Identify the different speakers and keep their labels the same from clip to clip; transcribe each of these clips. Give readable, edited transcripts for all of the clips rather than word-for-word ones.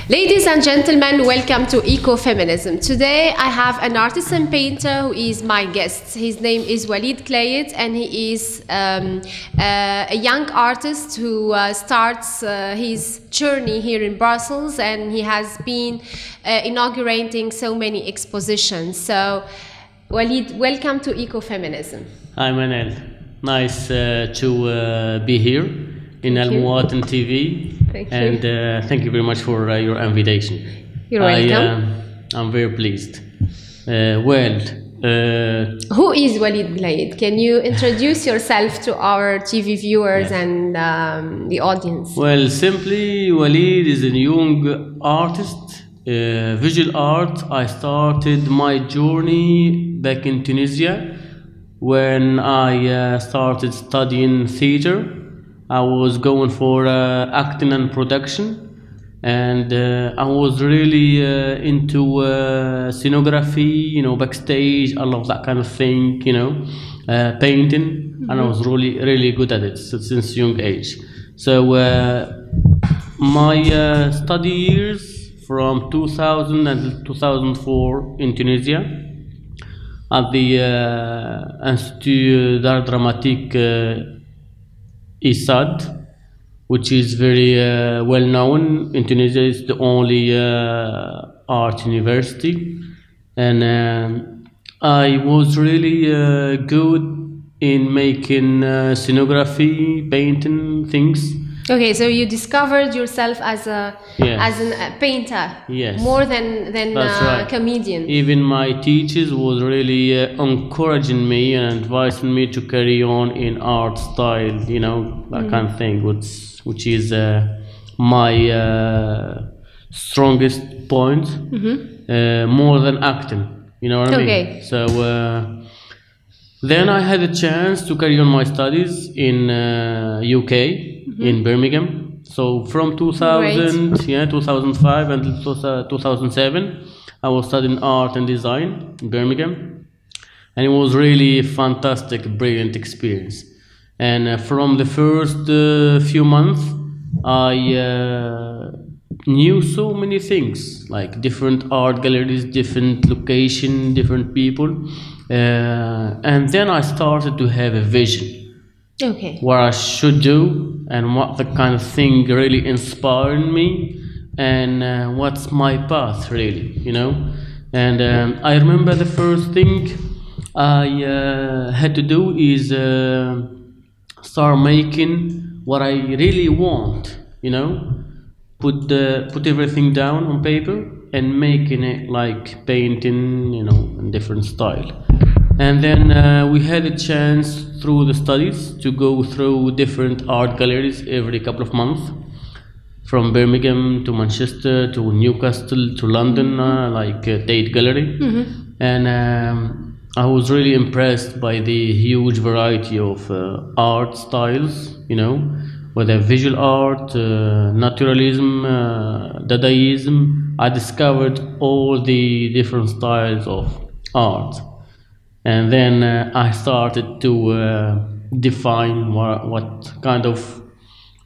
Speaker 1: Ladies and gentlemen, welcome to Ecofeminism. Today I have an artist and painter who is my guest. His name is Walid Klayet, and he is a young artist who starts his journey here in Brussels, and he has been inaugurating so many expositions. So Walid, welcome to Ecofeminism.
Speaker 2: Hi Manel, nice to be here in Almouwatin TV.
Speaker 1: Thank you.
Speaker 2: And thank you very much for your invitation.
Speaker 1: You're welcome.
Speaker 2: I'm very pleased.
Speaker 1: Who is Walid Klayet? Can you introduce yourself to our TV viewers and the audience?
Speaker 2: Well, simply, Walid is a young artist, visual art. I started my journey back in Tunisia when I started studying theater. I was going for acting and production, and I was really into scenography, backstage, I love that kind of thing, painting, and I was really good at it since young age. So my study years from 2000 until 2004 in Tunisia at the Institut d'Art Dramatique ISAD, which is very well known in Tunisia. It's the only art university, and I was really good in making scenography, painting things.
Speaker 1: Okay, so you discovered yourself as a painter, more than a comedian.
Speaker 2: Even my teachers was really encouraging me and advising me to carry on in art style, that kind of thing, which is my strongest point, more than acting. You know what I mean? So then I had a chance to carry on my studies in UK. In Birmingham. So from 2005 until 2007, I was studying art and design in Birmingham, and it was really a fantastic, brilliant experience. And from the first few months, I knew so many things, like different art galleries, different location, different people, and then I started to have a vision.
Speaker 1: Okay.
Speaker 2: What I should do and what the kind of thing really inspired me, and what's my path really, And I remember the first thing I had to do is start making what I really want, put everything down on paper and making it like painting, in different style. And then we had a chance through the studies to go through different art galleries every couple of months, from Birmingham to Manchester to Newcastle to London, like Tate Gallery. And I was really impressed by the huge variety of art styles, whether visual art, naturalism, Dadaism. I discovered all the different styles of art. And then I started to define what kind of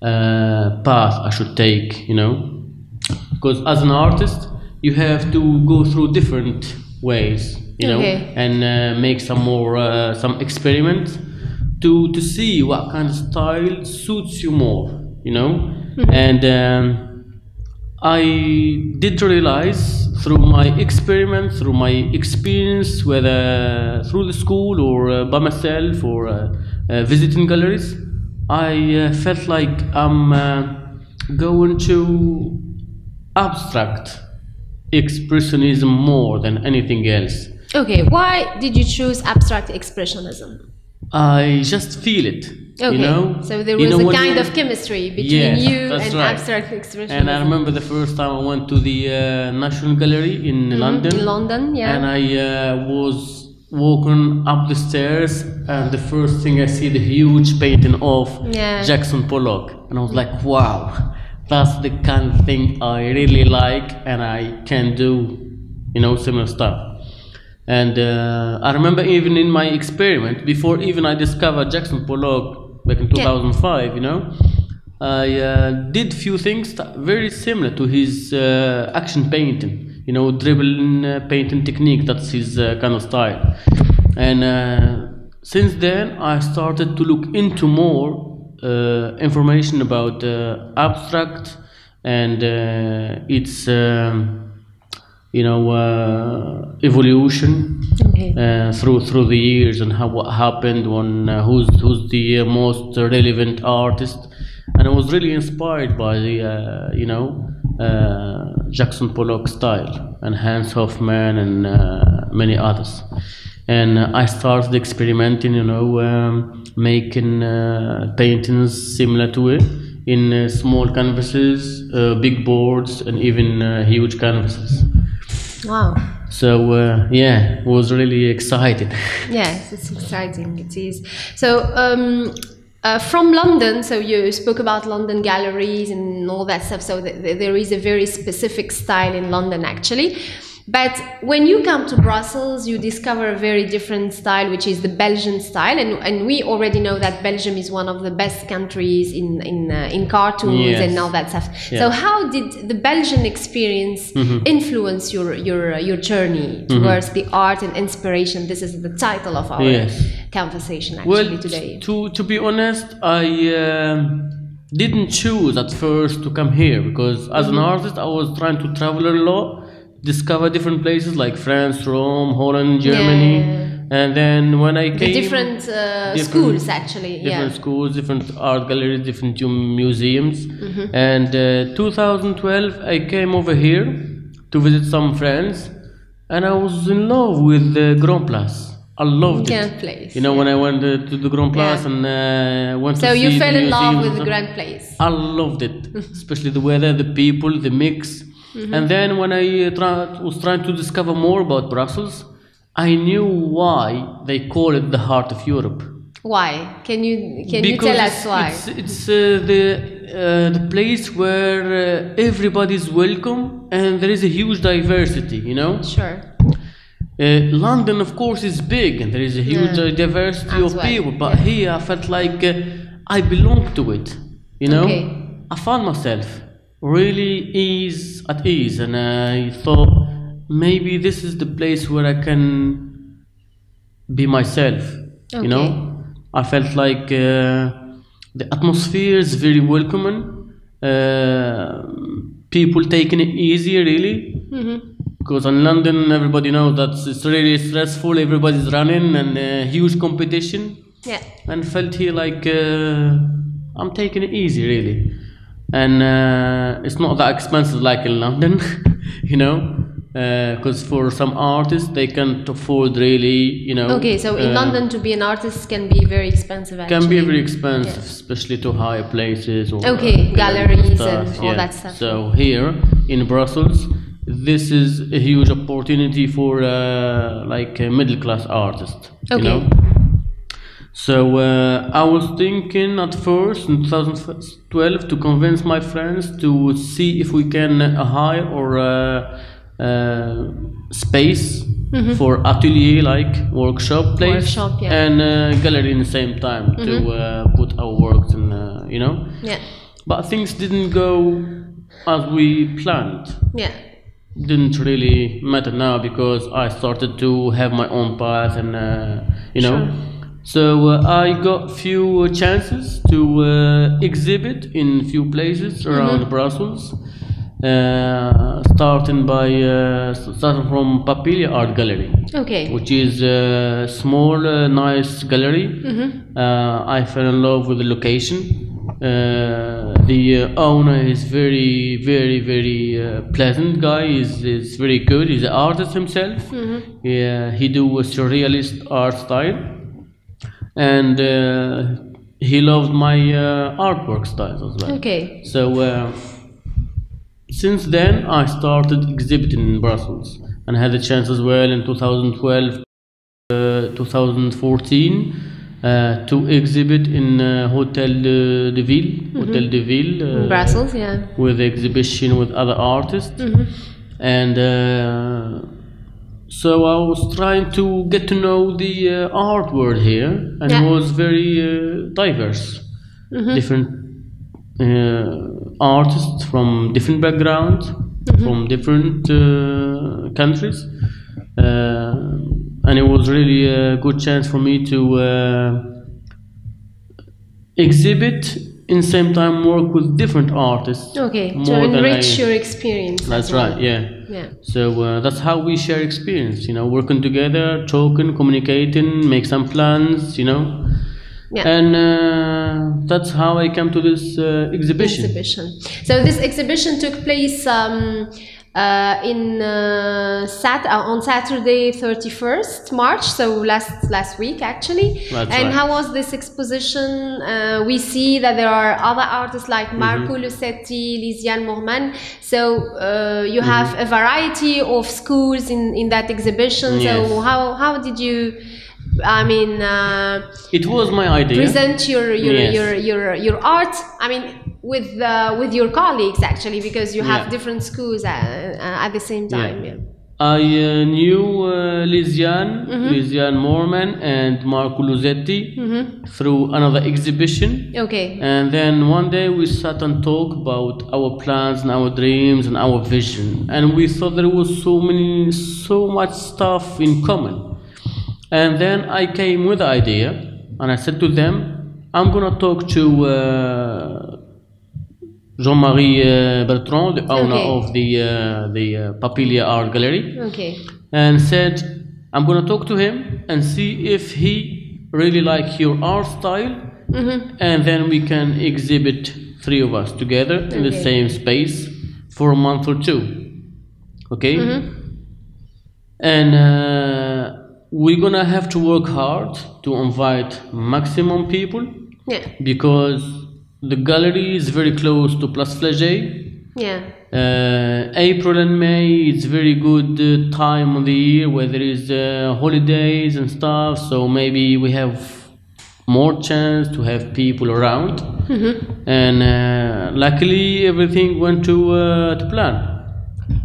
Speaker 2: path I should take, because as an artist you have to go through different ways, and make some experiments to see what kind of style suits you more, And I did realize through my experiment, through my experience, whether through the school or by myself or visiting galleries, I felt like I'm going to abstract expressionism more than anything else.
Speaker 1: Okay, why did you choose abstract expressionism?
Speaker 2: I just feel it.
Speaker 1: Okay, so there was a kind of chemistry between you and abstract expressionism.
Speaker 2: And I remember the first time I went to the National Gallery in London.
Speaker 1: In London, yeah.
Speaker 2: And I was walking up the stairs, and the first thing I see the huge painting of Jackson Pollock, and I was like, wow, that's the kind of thing I really like, and I can do, similar stuff. And I remember even in my experiment, before even I discovered Jackson Pollock back in 2005, I did few things very similar to his action painting, you know, dribbling painting technique. That's his kind of style. And since then, I started to look into more information about abstract and its you know, evolution through the years, and what happened when who's the most relevant artist. And I was really inspired by the you know, Jackson Pollock style and Hans Hofmann and many others. And I started experimenting, you know, making paintings similar to it in small canvases, big boards, and even huge canvases.
Speaker 1: Wow.
Speaker 2: So yeah, was really excited.
Speaker 1: Yes, it's exciting. It is. So from London, so you spoke about London galleries and all that stuff. So there is a very specific style in London, actually. But when you come to Brussels, you discover a very different style, which is the Belgian style, and we already know that Belgium is one of the best countries in cartoons, yes, and all that stuff. Yeah. So how did the Belgian experience influence your journey towards the art and inspiration? This is the title of our conversation actually today.
Speaker 2: To be honest, I didn't choose at first to come here, because as an artist I was trying to travel a lot, discover different places like France, Rome, Holland, Germany, and then when I came,
Speaker 1: different schools actually,
Speaker 2: different schools, different art galleries, different museums, and 2012 I came over here to visit some friends, and I was in love with the Grand Place. I loved it.
Speaker 1: Place.
Speaker 2: You know, when I went to the Grand Place and went to see the
Speaker 1: So you fell in love
Speaker 2: museums
Speaker 1: with the Grand Place.
Speaker 2: I loved it, especially the weather, the people, the mix. And then when I was trying to discover more about Brussels, I knew why they call it the heart of Europe.
Speaker 1: Why? Can you tell us why?
Speaker 2: It's the place where everybody's welcome and there is a huge diversity, you know?
Speaker 1: Sure.
Speaker 2: London, of course, is big and there is a huge diversity of people, but here I felt like I belonged to it, you know? I found myself really at ease, and I thought maybe this is the place where I can be myself. You know, I felt like the atmosphere is very welcoming, people taking it easy, really, because in London everybody knows that it's really stressful, everybody's running and huge competition, and felt here like I'm taking it easy, really. And it's not that expensive like in London, you know, because for some artists they can't afford really, you know.
Speaker 1: So in London to be an artist can be very expensive actually.
Speaker 2: Can be very expensive, especially to higher places or
Speaker 1: galleries and all that stuff.
Speaker 2: So here in Brussels, this is a huge opportunity for like a middle class artist, you know. So I was thinking at first in 2012 to convince my friends to see if we can hire or space for atelier, like workshop place, and gallery in the same time to put our works in, you know. But things didn't go as we planned. Didn't really matter now because I started to have my own path and you know. So I got few chances to exhibit in few places around Brussels, starting from Papilla Art Gallery, which is a small, nice gallery. I fell in love with the location. The owner is very, very, very pleasant guy. He's very good. He's an artist himself. He do a surrealist art style. And he loved my artwork styles as well. So since then I started exhibiting in Brussels and had a chance as well in 2012, 2014 to exhibit in Hotel de Ville,
Speaker 1: in Brussels,
Speaker 2: with exhibition with other artists, and so I was trying to get to know the art world here, and it was very diverse, different artists from different backgrounds, from different countries, and it was really a good chance for me to exhibit in same time work with different artists.
Speaker 1: Okay, to enrich your experience.
Speaker 2: That's right, yeah. So that's how we share experience, working together, talking, communicating, make some plans, and that's how I came to this exhibition.
Speaker 1: So this exhibition took place on Saturday 31st March, so last week actually.
Speaker 2: That's
Speaker 1: and
Speaker 2: right.
Speaker 1: How was this exposition? We see that there are other artists like Marco Lucetti, Lisiane Moorman, so you have a variety of schools in that exhibition.
Speaker 2: Yes.
Speaker 1: So how did you,
Speaker 2: it was my idea.
Speaker 1: Present your art. With your colleagues actually, because you have different schools at the same time.
Speaker 2: I knew Lisiane Moorman and Marco Lucetti through another exhibition.
Speaker 1: Okay.
Speaker 2: And then one day we sat and talked about our plans and our dreams and our vision, and we thought there was so much stuff in common. And then I came with the idea, and I said to them, I'm gonna talk to Jean-Marie Bertrand, the owner of the Papilia Art Gallery, and said, I'm gonna talk to him and see if he really likes your art style, and then we can exhibit 3 of us together in the same space for a month or 2. Okay? And we're gonna have to work hard to invite maximum people, because the gallery is very close to Place Flagey. April and May is very good time of the year where there is holidays and stuff, so maybe we have more chance to have people around. And luckily everything went to plan.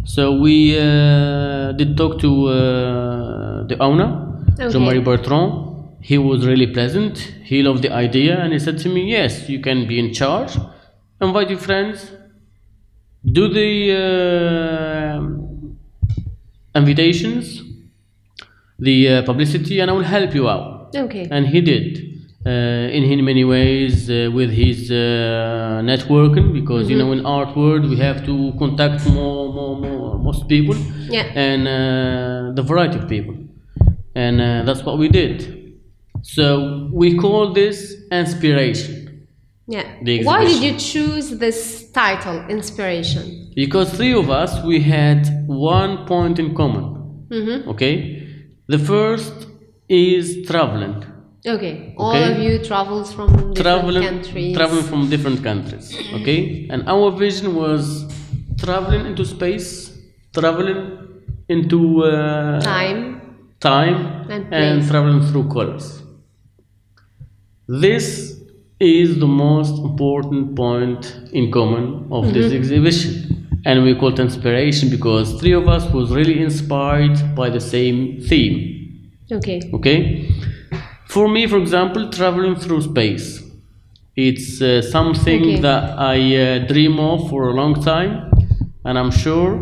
Speaker 2: So we did talk to the owner, Jean-Marie Bertrand. He was really pleasant. He loved the idea, and he said to me, yes, you can be in charge, invite your friends, do the invitations, the publicity, and I will help you out. And he did in many ways with his networking, because in art world we have to contact most people, and the variety of people, and that's what we did. So we call this inspiration.
Speaker 1: Why did you choose this title, inspiration?
Speaker 2: Because 3 of us, we had one point in common. Okay, the first is traveling.
Speaker 1: All of you traveled from different countries.
Speaker 2: Traveling from different countries. Okay, and our vision was traveling into space, traveling into time, and traveling through colors. This is the most important point in common of this exhibition, and we call it inspiration because 3 of us was really inspired by the same theme. Okay. For me, for example, traveling through space, it's something that I dream of for a long time, and I'm sure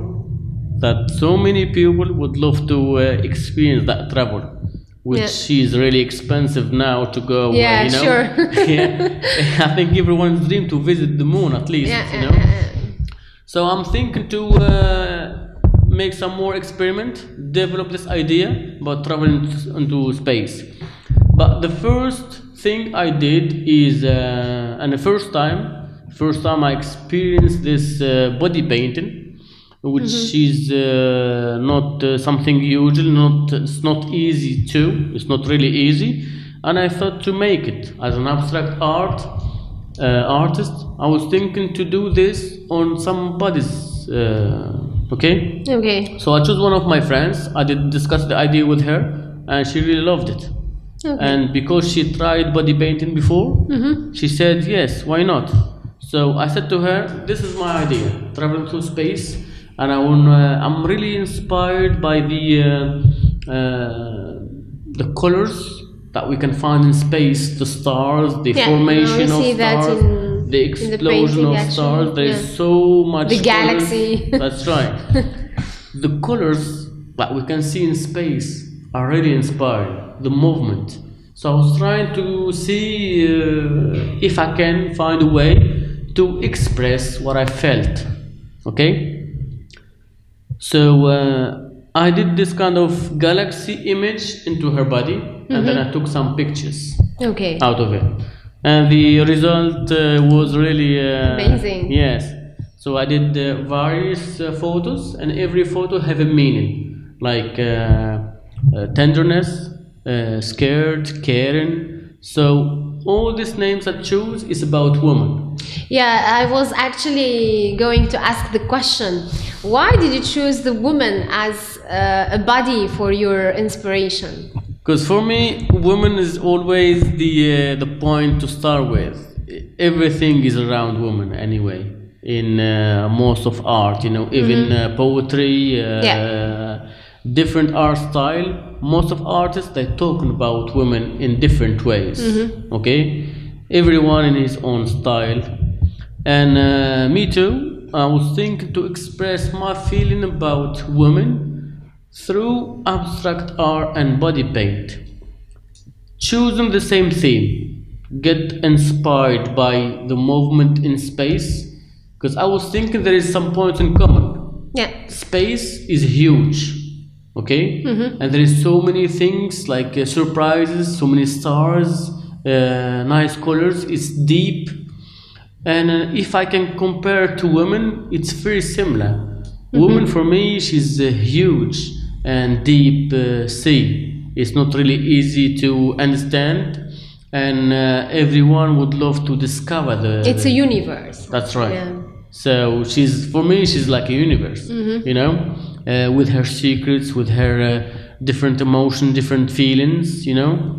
Speaker 2: that so many people would love to experience that travel, which is really expensive now to go.
Speaker 1: Sure.
Speaker 2: I think everyone's dream to visit the moon at least. So I'm thinking to make some more experiment, develop this idea about traveling into space. But the first thing I did is, and the first time I experienced this body painting, which is not something usual, it's not easy too, it's not really easy, and I thought to make it as an abstract artist. I was thinking to do this on some bodies. So I chose one of my friends. I did discuss the idea with her, and she really loved it. And because she tried body painting before, she said yes, why not? So I said to her, this is my idea, traveling through space, and I'm really inspired by the colors that we can find in space, the stars, the formation of stars. the explosion of stars. There is so much.
Speaker 1: The galaxy.
Speaker 2: That's right. The colors that we can see in space are really inspiring. The movement. So I was trying to see if I can find a way to express what I felt. Okay. So I did this kind of galaxy image into her body, and then I took some pictures out of it. And the result was really
Speaker 1: amazing.
Speaker 2: Yes. So I did various photos, and every photo have a meaning, like tenderness, scared, caring. So all these names I chose is about women.
Speaker 1: Yeah, I was actually going to ask the question, why did you choose the woman as a body for your inspiration?
Speaker 2: Because for me, women is always the point to start with. Everything is around women anyway. In most of art, you know, even poetry, different art style. Most of artists, they talking about women in different ways. Okay, everyone in his own style. And me too. I was thinking to express my feeling about women through abstract art and body paint, choosing the same theme, get inspired by the movement in space, because I was thinking there is some points in common.
Speaker 1: Yeah,
Speaker 2: space is huge, okay, and there is so many things like surprises, so many stars, nice colors. It's deep, and if I can compare to women, it's very similar. Woman for me, she's huge and deep sea. It's not really easy to understand, and everyone would love to discover
Speaker 1: it's a universe.
Speaker 2: That's right. Yeah. So for me she's like a universe, you know, with her secrets, with her different emotions, different feelings, you know.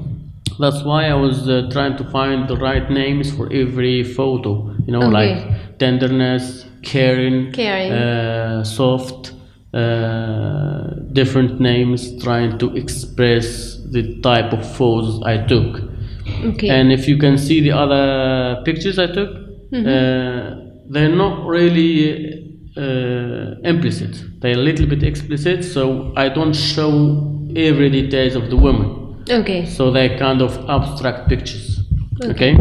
Speaker 2: That's why I was trying to find the right names for every photo, you know, like tenderness, caring, soft, different names, trying to express the type of photos I took. And if you can see the other pictures I took, they're not really implicit. They're a little bit explicit, so I don't show every details of the woman. So they're kind of abstract pictures. Okay.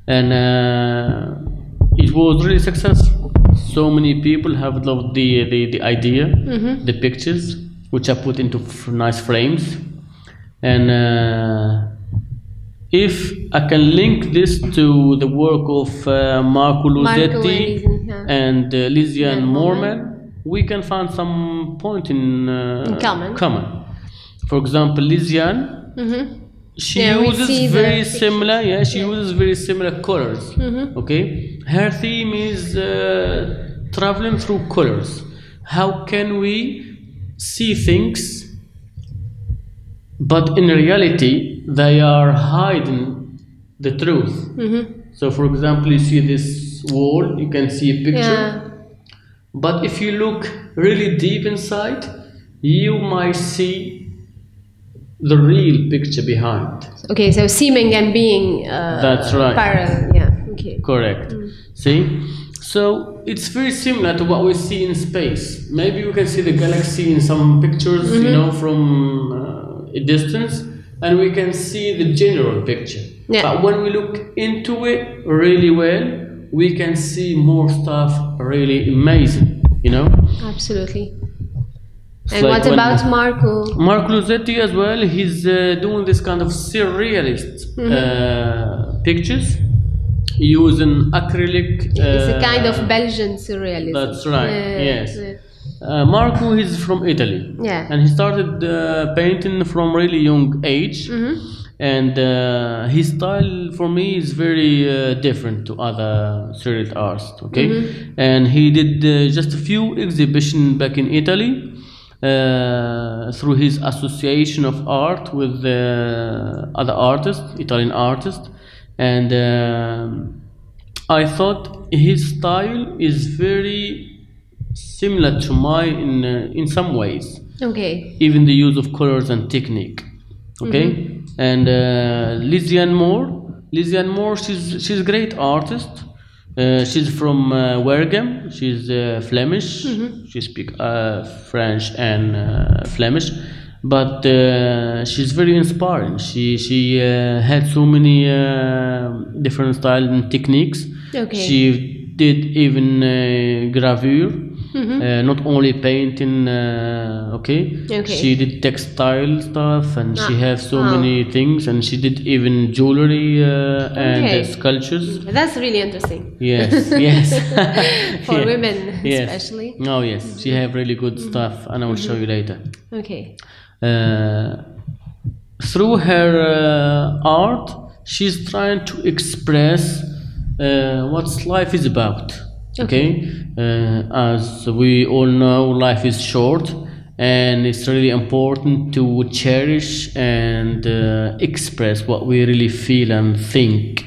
Speaker 2: And it was really successful. So many people have loved the idea, the pictures, which I put into nice frames. And if I can link this to the work of Marco Luzetti and Lysiane Moorman, we can find some point in common. For example, Lysiane, she uses very similar. She uses very similar colors. Okay, her theme is traveling through colors. How can we see things, but in reality they are hiding the truth? So, for example, you see this wall, you can see a picture, but if you look really deep inside, you might see the real picture behind. Okay,
Speaker 1: so seeming and being
Speaker 2: that's right.
Speaker 1: Parallel.
Speaker 2: Correct. See, so it's very similar to what we see in space. Maybe we can see the galaxy in some pictures, you know, from a distance, and we can see the general picture. But when we look into it really well, we can see more stuff really amazing, you know.
Speaker 1: Absolutely. And like what about Marco?
Speaker 2: Marco Luzetti as well. He's doing this kind of surrealist pictures using acrylic.
Speaker 1: It's a kind of Belgian surrealism.
Speaker 2: That's right. Yes. Marco is from Italy. And he started painting from really young age. And his style for me is very different to other surrealist artists. Okay. And he did just a few exhibitions back in Italy. Through his association of art with other artists, Italian artists, and I thought his style is very similar to mine in some ways. Even the use of colors and technique. And Lysiane Moore, Lahcen Hammouch, she's a great artist. She's from Wergem. She's Flemish. She speaks French and Flemish, but she's very inspiring. She had so many different styles and techniques.
Speaker 1: Okay.
Speaker 2: She did even gravure. Not only painting, okay. She did textile stuff, and she has so many things, and she did even jewelry and sculptures.
Speaker 1: That's really interesting.
Speaker 2: Yes, yes.
Speaker 1: For women, especially.
Speaker 2: Oh yes, she have really good stuff, and I will show you later.
Speaker 1: Okay.
Speaker 2: Through her art, she's trying to express what life is about. Okay, as we all know, life is short, and it's really important to cherish and express what we really feel and think,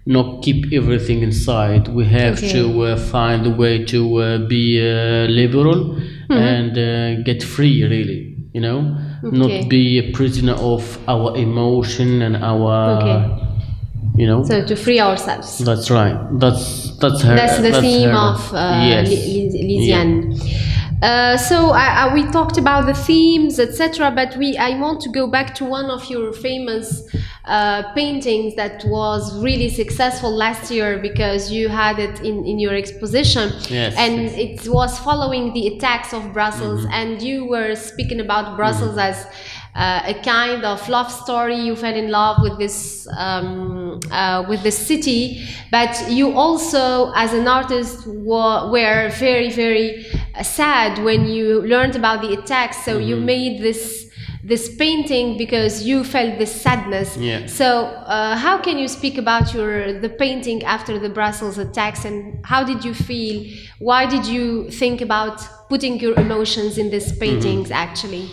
Speaker 2: not keep everything inside. We have to find a way to be liberal and get free, really, you know, not be a prisoner of our emotion and our you know,
Speaker 1: so to free ourselves.
Speaker 2: That's right. That's her.
Speaker 1: That's the theme of
Speaker 2: Lahcen.
Speaker 1: So we talked about the themes, etc. But I want to go back to one of your famous paintings that was really successful last year because you had it in your exposition.
Speaker 2: Yes.
Speaker 1: And it was following the attacks of Brussels, and you were speaking about Brussels as a kind of love story. You fell in love with this city, but you also, as an artist, were very, very sad when you learned about the attacks. So you made this painting because you felt this sadness. So how can you speak about the painting after the Brussels attacks, and how did you feel? Why did you think about putting your emotions in these paintings actually?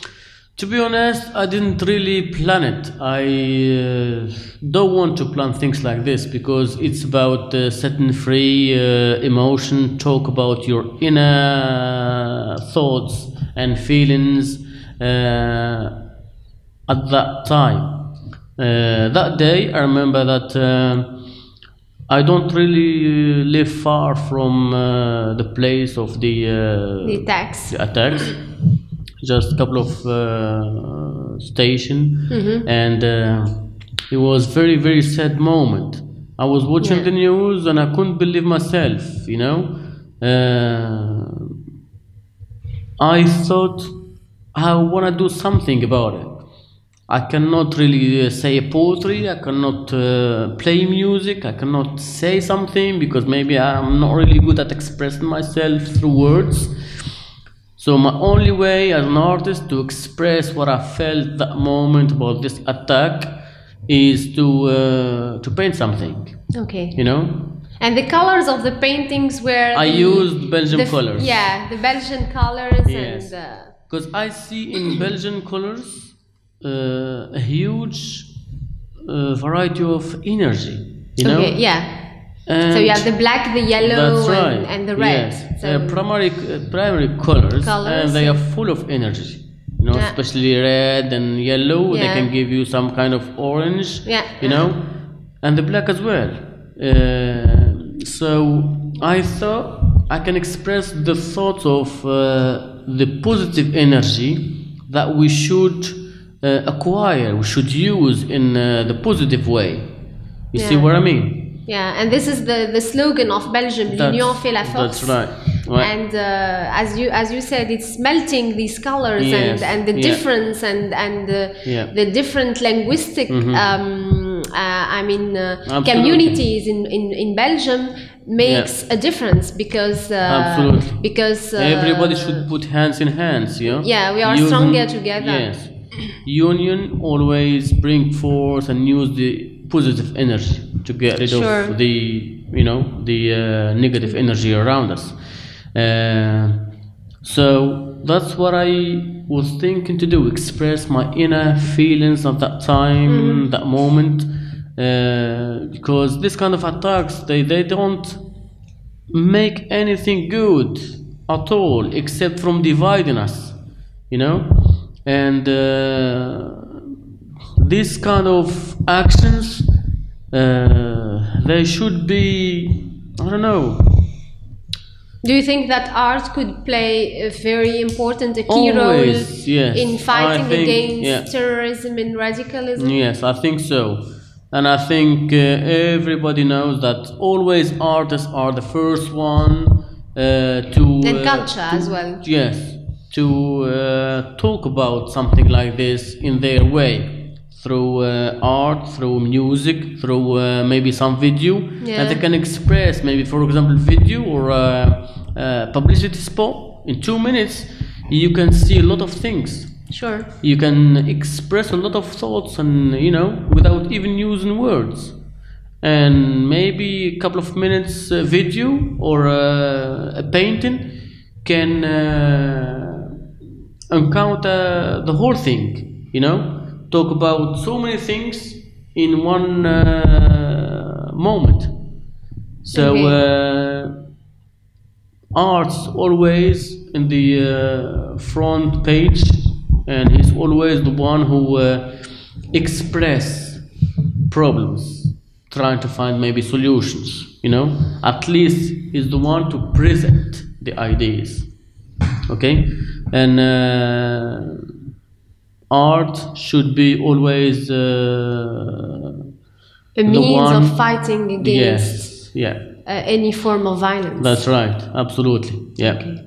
Speaker 2: To be honest, I didn't really plan it. I don't want to plan things like this because it's about setting free emotion, talk about your inner thoughts and feelings at that time. That day, I remember that I don't really live far from the place of the attacks. Just a couple of stations, and it was very, very sad moment. I was watching the news and I couldn't believe myself, you know. I thought I want to do something about it. I cannot really say poetry, I cannot play music, I cannot say something because maybe I'm not really good at expressing myself through words. So my only way as an artist to express what I felt that moment about this attack is to paint something. Okay. You know?
Speaker 1: And the colors of the paintings were...
Speaker 2: I used Belgian colors.
Speaker 1: Yeah, the Belgian colors.
Speaker 2: Yes. Because I see in Belgian colors a huge variety of energy, you know?
Speaker 1: Okay, yeah. And so you have the black, the yellow, and the red.
Speaker 2: Yes. So primary colors, and they are full of energy. You know, especially red and yellow. They can give you some kind of orange. You know, and the black as well. So I thought I can express the thoughts of the positive energy that we should acquire, we should use in the positive way. You see what I mean?
Speaker 1: Yeah, and this is the slogan of Belgium, l'union fait la force.
Speaker 2: That's right.
Speaker 1: And as you said, it's melting these colors and the difference and the different linguistic communities in Belgium makes a difference because
Speaker 2: everybody should put hands in hands.
Speaker 1: Yeah, we are stronger together.
Speaker 2: Yes, union always bring forth and use the positive energy to get rid of the negative energy around us. So that's what I was thinking to do, express my inner feelings at that time, that moment, because this kind of attacks, they don't make anything good at all except from dividing us, you know. And these kind of actions They should be, I don't know.
Speaker 1: Do you think that art could play a very important, a key
Speaker 2: Always,
Speaker 1: role
Speaker 2: yes.
Speaker 1: in fighting against
Speaker 2: yeah.
Speaker 1: terrorism and radicalism?
Speaker 2: Yes, I think so. And I think everybody knows that always artists are the first one to...
Speaker 1: And culture as well.
Speaker 2: Yes, to talk about something like this in their way. Through art, through music, through maybe some video.
Speaker 1: Yeah.
Speaker 2: And they can express, maybe for example, video or publicity spot. In 2 minutes, you can see a lot of things.
Speaker 1: Sure.
Speaker 2: You can express a lot of thoughts, and you know, without even using words. And maybe a couple of minutes video or a painting can encounter the whole thing. You know, talk about so many things in one moment. So art's always in the front page, and he's always the one who express problems, trying to find maybe solutions, you know. At least he's the one to present the ideas, okay. And art should be always
Speaker 1: a means of fighting against any form of violence.
Speaker 2: That's right, absolutely, yeah.
Speaker 1: Okay.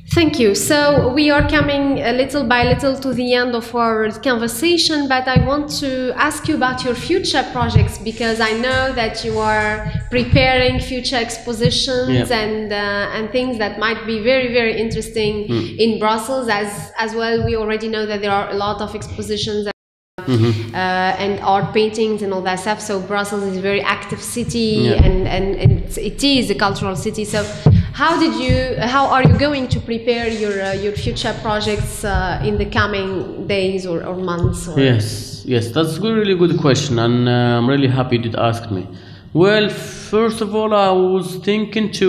Speaker 1: Thank you. So we are coming little by little to the end of our conversation, but I want to ask you about your future projects, because I know that you are preparing future expositions and things that might be very, very interesting in Brussels as well. We already know that there are a lot of expositions and art paintings and all that stuff. So Brussels is a very active city, and it is a cultural city. So how are you going to prepare your future projects in the coming days or months? Or?
Speaker 2: Yes, that's a really good question, and I'm really happy you did ask me. Well, first of all, I was thinking to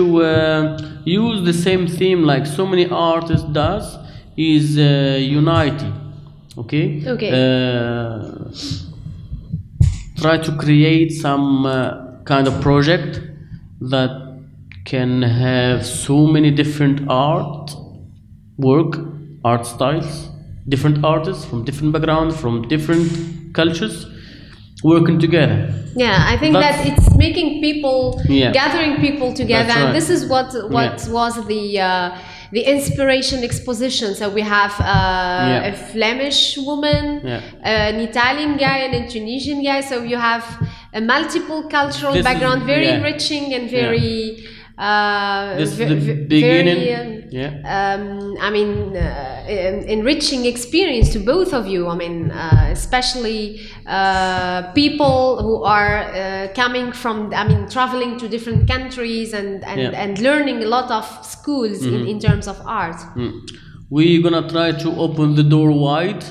Speaker 2: use the same theme like so many artists does, is unity. Okay. Try to create some kind of project that can have so many different art styles, different artists from different backgrounds, from different cultures, working together.
Speaker 1: Yeah, I think that it's making people, gathering people together,
Speaker 2: right.
Speaker 1: And this is what was the inspiration exposition. So we have a Flemish woman, an Italian guy, and a Tunisian guy. So you have a multiple cultural background, very enriching and very
Speaker 2: this is the beginning.
Speaker 1: Enriching experience to both of you. I mean, especially people who are coming from, traveling to different countries and learning a lot of schools in terms of art.
Speaker 2: We're gonna try to open the door wide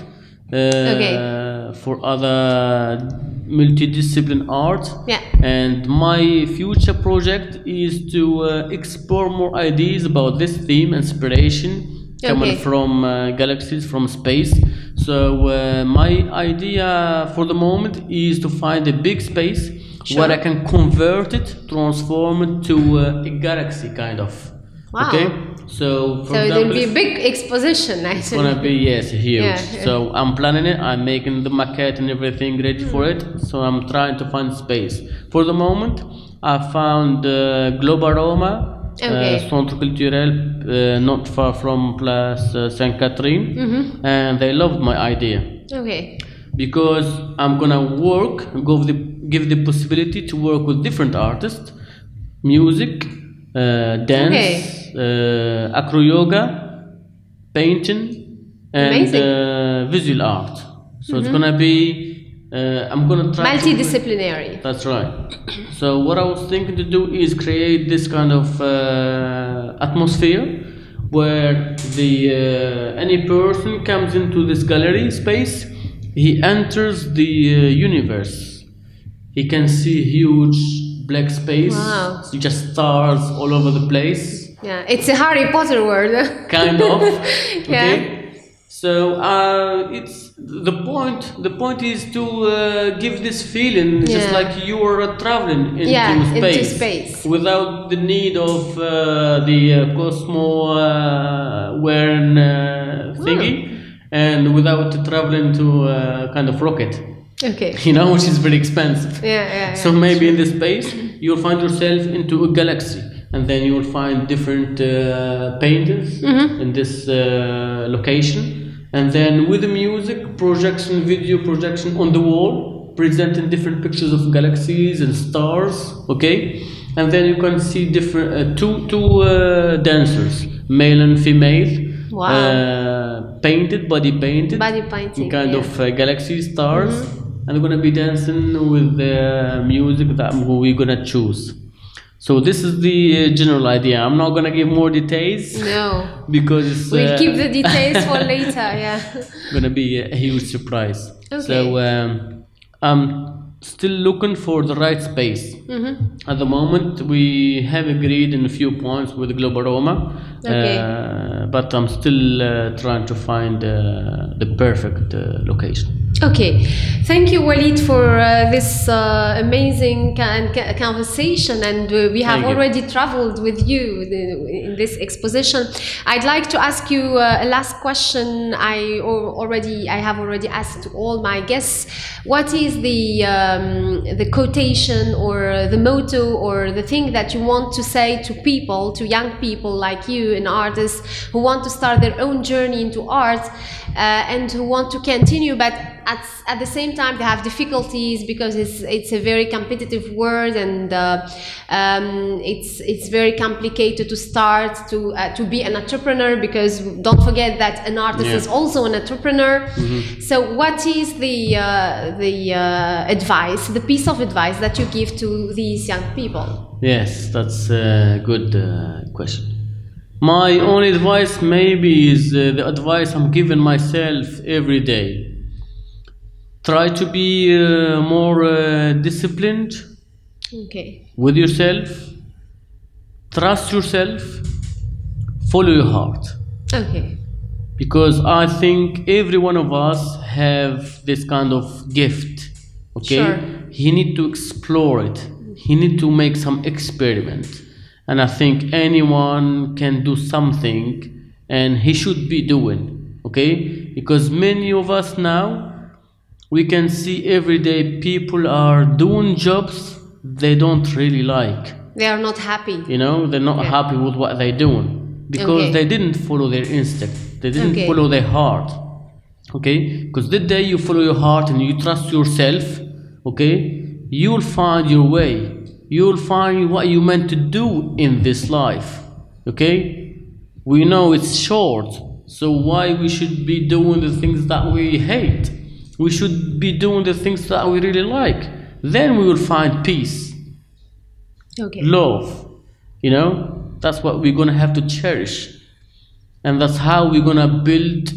Speaker 2: for other multidisciplinary art. And my future project is to explore more ideas about this theme, inspiration coming from galaxies, from space. So my idea for the moment is to find a big space where I can convert it, transform it to a galaxy kind of.
Speaker 1: Wow.
Speaker 2: Okay, so for
Speaker 1: example, there'll be a big exposition. Actually,
Speaker 2: it's gonna be huge. So I'm planning it. I'm making the maquette and everything ready for it. So I'm trying to find space. For the moment, I found Global Roma, Centre Culturel, not far from Place Sainte-Catherine, and they loved my idea. Because I'm gonna give the possibility to work with different artists, music, dance. Acro yoga, painting, and visual art. So it's gonna be I'm gonna try
Speaker 1: multidisciplinary.
Speaker 2: That's right. So what I was thinking to do is create this kind of atmosphere where any person comes into this gallery space, he enters the universe. He can see huge black space, just stars all over the place.
Speaker 1: Yeah, it's a Harry Potter world.
Speaker 2: Kind of. Okay. So it's the point. The point is to give this feeling, just like you are traveling into space, without the need of the Cosmo wearing thingy, and without traveling to kind of rocket.
Speaker 1: Okay.
Speaker 2: You know, which is very expensive. So maybe in this space you'll find yourself into a galaxy, and then you will find different painters in this location. And then with the music, projection, video projection on the wall, presenting different pictures of galaxies and stars, okay? And then you can see different, two dancers, male and female, painted, body painting, kind of galaxy stars, and they're gonna be dancing with the music that we're gonna choose. So this is the general idea. I'm not gonna give more details.
Speaker 1: No.
Speaker 2: Because
Speaker 1: we'll keep the details for later.
Speaker 2: Gonna be a huge surprise. Okay. So I'm still looking for the right space. At the moment, we have agreed in a few points with Global Roma, but I'm still trying to find the perfect location.
Speaker 1: Okay, thank you, Walid, for this amazing conversation, and we have already traveled with you in this exposition. I'd like to ask you a last question. I have already asked to all my guests. What is the quotation or the motto or the thing that you want to say to people, to young people like you, and artists who want to start their own journey into art and who want to continue, but at the same time they have difficulties because it's a very competitive world, and it's very complicated to start to be an entrepreneur, because don't forget that an artist is also an entrepreneur. So what is the advice, the piece of advice that you give to these young people?
Speaker 2: Yes, that's a good question. My only advice maybe is the advice I'm giving myself every day. Try to be more disciplined with yourself. Trust yourself. Follow your heart. Because I think every one of us have this kind of gift. He need to explore it. He need to make some experiment. And I think anyone can do something, and he should be doing. Because many of us now, we can see every day people are doing jobs they don't really like.
Speaker 1: They are not happy.
Speaker 2: You know, they're not happy with what they're doing because they didn't follow their instinct. They didn't follow their heart. Because the day you follow your heart and you trust yourself, you'll find your way. You'll find what you meant to do in this life. We know it's short, so why we should be doing the things that we hate? We should be doing the things that we really like. Then we will find peace, love. That's what we're gonna have to cherish, and that's how we're gonna build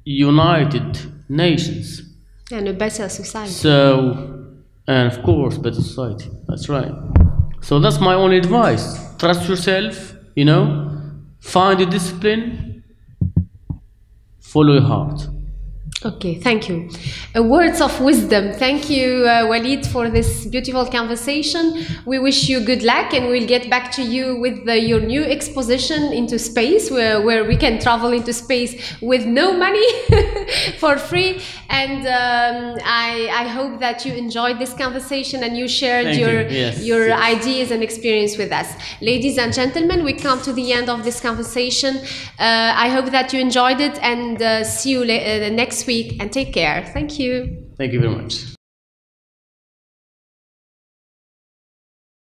Speaker 2: united nations
Speaker 1: and a better society.
Speaker 2: So, and of course, better society. That's right. So that's my only advice. Trust yourself. Find your discipline. Follow your heart.
Speaker 1: Thank you. Words of wisdom. Thank you, Walid, for this beautiful conversation. We wish you good luck, and we'll get back to you with your new exposition into space, where we can travel into space with no money, for free. And I hope that you enjoyed this conversation and you shared your ideas and experience with us. Ladies and gentlemen, we come to the end of this conversation. I hope that you enjoyed it, and see you next week, and take care. Thank you.
Speaker 2: Thank you very much.